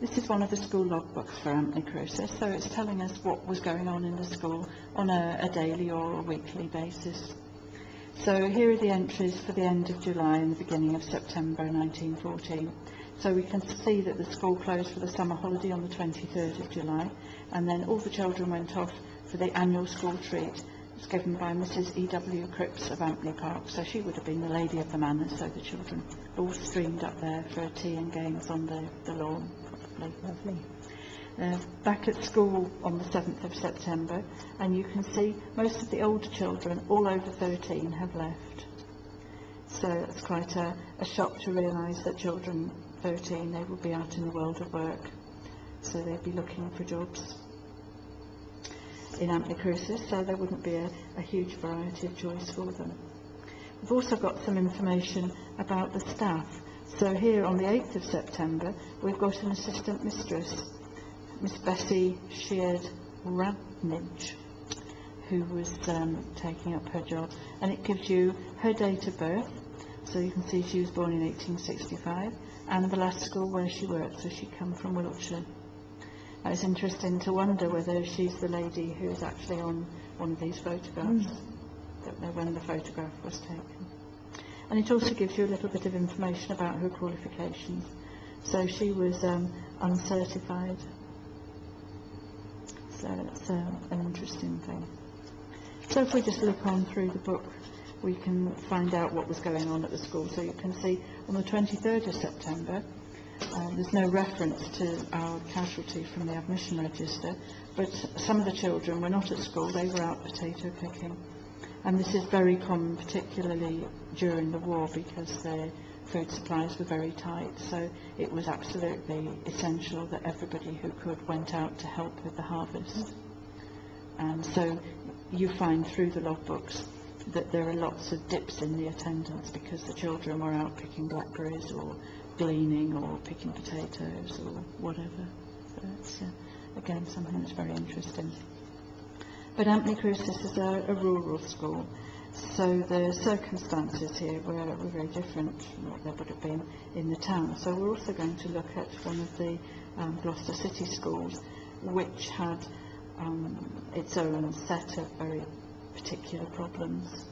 This is one of the school logbooks for Ampney Crucis, so it's telling us what was going on in the school on a daily or a weekly basis. So here are the entries for the end of July and the beginning of September 1914. So we can see that the school closed for the summer holiday on the 23rd of July, and then all the children went off for the annual school treat. It was given by Mrs. E.W. Crucis of Ampney Park, so she would have been the lady of the manor, so the children all streamed up there for tea and games on the lawn. Lovely. Back at school on the 7th of September, and you can see most of the older children, all over 13, have left. So it's quite a shock to realise that children 13, they will be out in the world of work, so they'd be looking for jobs in Ampney Crucis, so there wouldn't be a huge variety of choice for them. We've also got some information about the staff. So here on the 8th of September, we've got an assistant mistress, Miss Bessie Sheard-Radnidge, who was taking up her job, and it gives you her date of birth, so you can see she was born in 1865, and the last school where she worked, so she'd come from Wiltshire. Now, it's interesting to wonder whether she's the lady who is actually on one of these photographs. Don't know when the photograph was taken. And it also gives you a little bit of information about her qualifications. So she was uncertified. So it's an interesting thing. So if we just look on through the book, we can find out what was going on at the school. So you can see on the 23rd of September, there's no reference to our casualty from the admission register, but some of the children were not at school, they were out potato picking. And this is very common, particularly during the war, because their food supplies were very tight, so it was absolutely essential that everybody who could went out to help with the harvest. And so you find through the logbooks that there are lots of dips in the attendance because the children were out picking blackberries or gleaning or picking potatoes or whatever. So it's again something that's very interesting. But Ampney Crucis is a rural school, so the circumstances here were very different from what there would have been in the town. So we're also going to look at one of the Gloucester City schools, which had its own set of very particular problems.